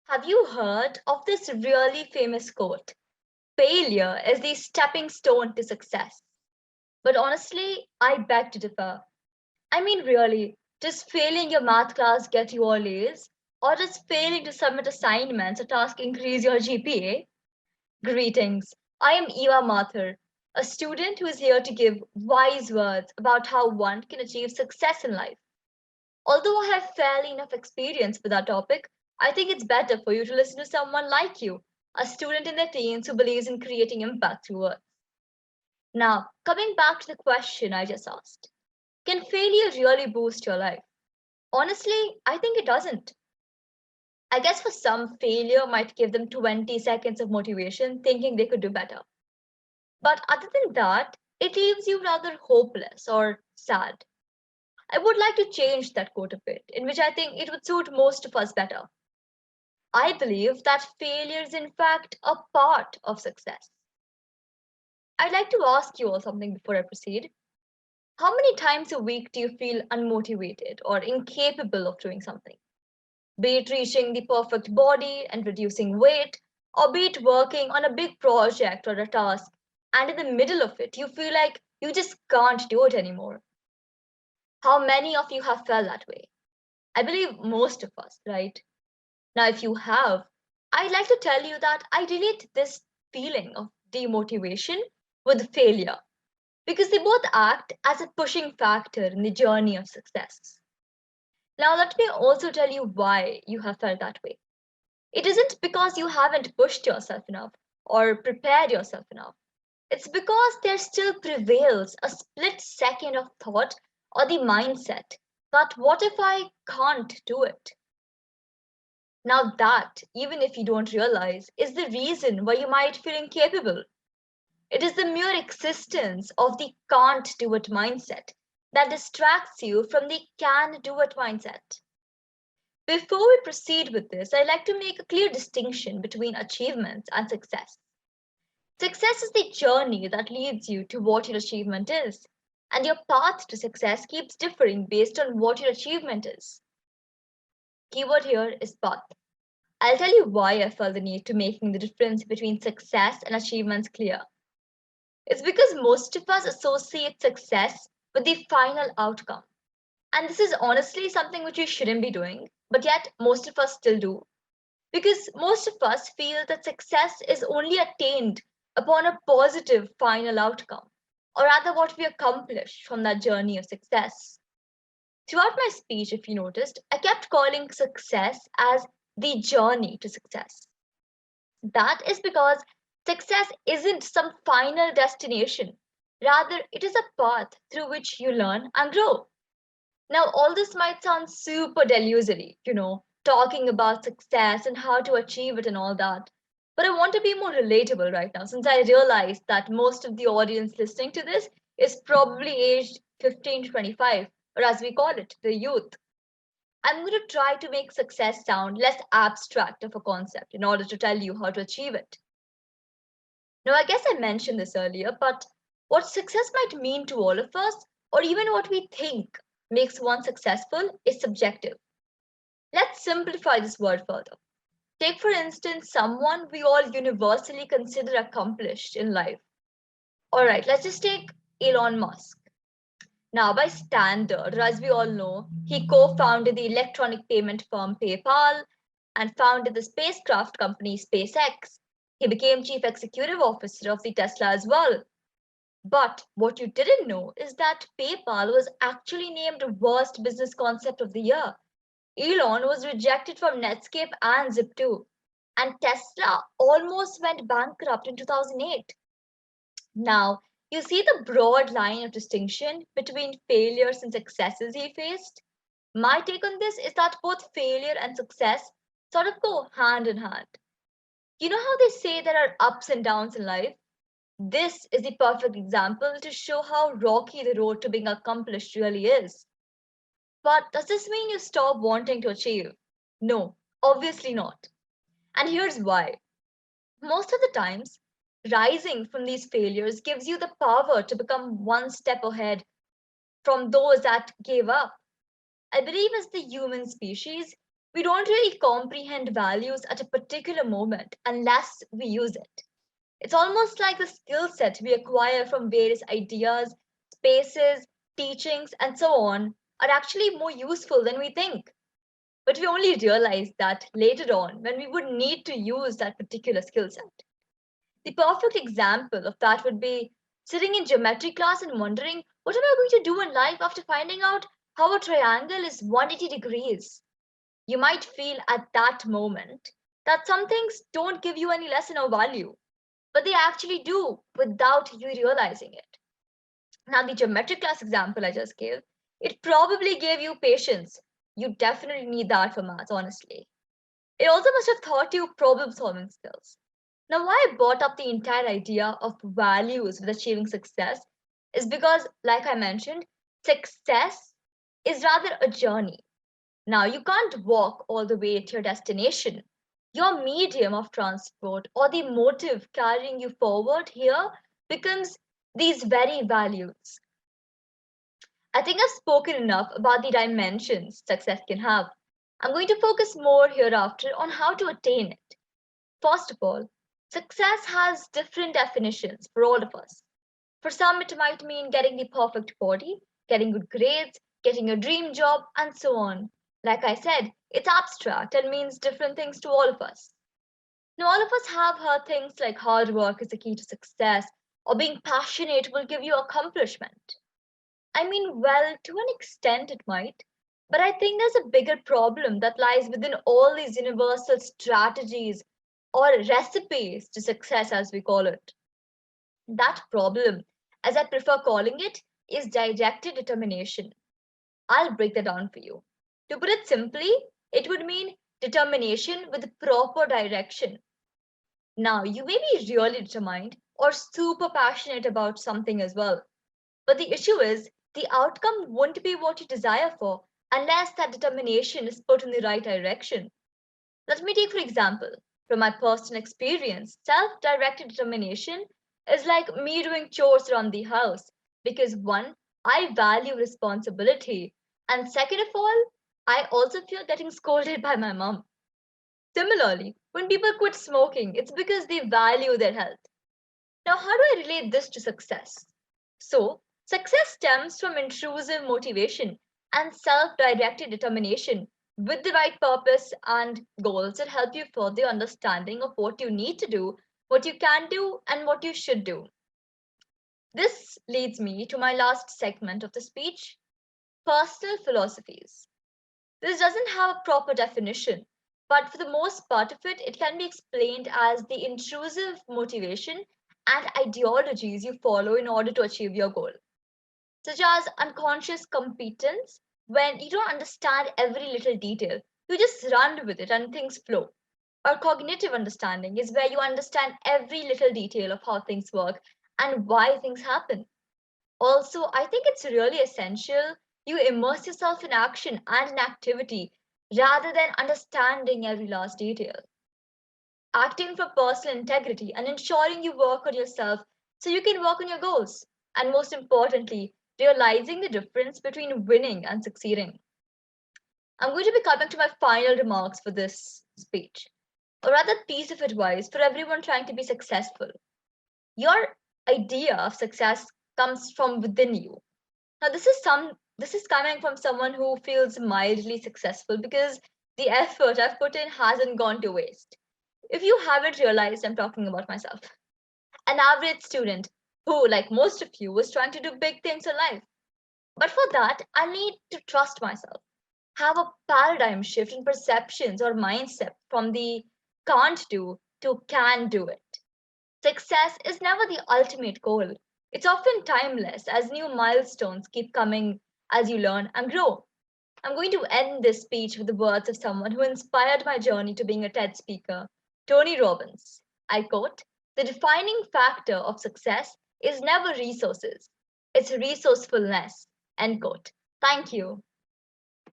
Have you heard of this really famous quote? Failure is the stepping stone to success. But honestly, I beg to differ. I mean, really, does failing your math class get you all A's? Or does failing to submit assignments or tasks increase your GPA? Greetings. I am Eva Mathur, a student who is here to give wise words about how one can achieve success in life. Although I have fairly enough experience with that topic, I think it's better for you to listen to someone like you, a student in their teens who believes in creating impact through words. Now, coming back to the question I just asked, can failure really boost your life? Honestly, I think it doesn't. I guess for some, failure might give them 20 seconds of motivation thinking they could do better. But other than that, it leaves you rather hopeless or sad. I would like to change that quote a bit, in which I think it would suit most of us better. I believe that failure is, in fact, a part of success. I'd like to ask you all something before I proceed. How many times a week do you feel unmotivated or incapable of doing something? Be it reaching the perfect body and reducing weight, or be it working on a big project or a task, and in the middle of it, you feel like you just can't do it anymore. How many of you have felt that way? I believe most of us, right? Now, if you have, I'd like to tell you that I relate this feeling of demotivation with failure because they both act as a pushing factor in the journey of success. Now, let me also tell you why you have felt that way. It isn't because you haven't pushed yourself enough or prepared yourself enough. It's because there still prevails a split second of thought or the mindset that what if I can't do it? Now, that, even if you don't realize, is the reason why you might feel incapable. It is the mere existence of the can't do it mindset that distracts you from the can do it mindset. Before we proceed with this, I'd like to make a clear distinction between achievements and success. Success is the journey that leads you to what your achievement is, and your path to success keeps differing based on what your achievement is. Keyword here is path. I'll tell you why I felt the need to making the difference between success and achievements clear. It's because most of us associate success with the final outcome. And this is honestly something which we shouldn't be doing, but yet most of us still do. Because most of us feel that success is only attained upon a positive final outcome, or rather what we accomplish from that journey of success. Throughout my speech, if you noticed, I kept calling success as the journey to success. That is because success isn't some final destination. Rather, it is a path through which you learn and grow. Now, all this might sound super delusory, talking about success and how to achieve it and all that. But I want to be more relatable right now since I realize that most of the audience listening to this is probably aged 15 to 25, or as we call it, the youth. I'm going to try to make success sound less abstract of a concept in order to tell you how to achieve it. Now, I guess I mentioned this earlier, but what success might mean to all of us, or even what we think makes one successful, is subjective. Let's simplify this word further. Take, for instance, someone we all universally consider accomplished in life. All right, let's just take Elon Musk. Now, by standard, as we all know, he co founded the electronic payment firm PayPal and founded the spacecraft company SpaceX. He became chief executive officer of the Tesla as well. But what you didn't know is that PayPal was actually named worst business concept of the year. Elon was rejected from Netscape and Zip2, and Tesla almost went bankrupt in 2008. Now, you see the broad line of distinction between failures and successes he faced? My take on this is that both failure and success sort of go hand in hand. You know how they say there are ups and downs in life? This is the perfect example to show how rocky the road to being accomplished really is. But does this mean you stop wanting to achieve? No, obviously not. And here's why. Most of the times, rising from these failures gives you the power to become one step ahead from those that gave up. I believe as the human species, We don't really comprehend values at a particular moment unless we use it. It's almost like the skill set we acquire from various ideas, spaces, teachings, and so on are actually more useful than we think. But we only realize that later on when we would need to use that particular skill set. The perfect example of that would be sitting in geometry class and wondering, what am I going to do in life after finding out how a triangle is 180 degrees? You might feel at that moment that some things don't give you any lesson or value, but they actually do without you realizing it. Now, the geometry class example I just gave, it probably gave you patience. You definitely need that for maths, honestly. It also must have taught you problem solving skills. Now, why I brought up the entire idea of values with achieving success is because, like I mentioned, success is rather a journey. Now, you can't walk all the way to your destination. Your medium of transport or the motive carrying you forward here becomes these very values. I think I've spoken enough about the dimensions success can have. I'm going to focus more hereafter on how to attain it. First of all, success has different definitions for all of us. For some, it might mean getting the perfect body, getting good grades, getting a dream job, and so on. Like I said, it's abstract and means different things to all of us. Now, all of us have heard things like hard work is the key to success, or being passionate will give you accomplishment. I mean, well, to an extent it might, but I think there's a bigger problem that lies within all these universal strategies or recipes to success, as we call it. That problem, as I prefer calling it, is directed determination. I'll break that down for you. To put it simply, it would mean determination with proper direction. Now, you may be really determined or super passionate about something as well. But the issue is, the outcome won't be what you desire for unless that determination is put in the right direction. Let me take, for example, from my personal experience, self directed determination is like me doing chores around the house because one, I value responsibility, and second of all, I also fear getting scolded by my mom. Similarly, when people quit smoking, it's because they value their health. Now, how do I relate this to success? So, success stems from intrusive motivation and self directed determination with the right purpose and goals that help you further your understanding of what you need to do, what you can do, and what you should do. This leads me to my last segment of the speech, personal philosophies. This doesn't have a proper definition, but for the most part of it, it can be explained as the intrusive motivation and ideologies you follow in order to achieve your goal, such as unconscious competence, when you don't understand every little detail, you just run with it and things flow. Or cognitive understanding is where you understand every little detail of how things work and why things happen. Also, I think it's really essential you immerse yourself in action and in activity rather than understanding every last detail. Acting for personal integrity and ensuring you work on yourself so you can work on your goals. And most importantly, realizing the difference between winning and succeeding. I'm going to be coming to my final remarks for this speech, or rather, piece of advice for everyone trying to be successful. Your idea of success comes from within you. Now, this is coming from someone who feels mildly successful because the effort I've put in hasn't gone to waste. If you haven't realized, I'm talking about myself. An average student who, like most of you, was trying to do big things in life. But for that, I need to trust myself, have a paradigm shift in perceptions or mindset from the can't do to can do it. Success is never the ultimate goal. It's often timeless as new milestones keep coming as you learn and grow. I'm going to end this speech with the words of someone who inspired my journey to being a TED speaker, Tony Robbins. I quote, "The defining factor of success is never resources, it's resourcefulness." End quote. Thank you.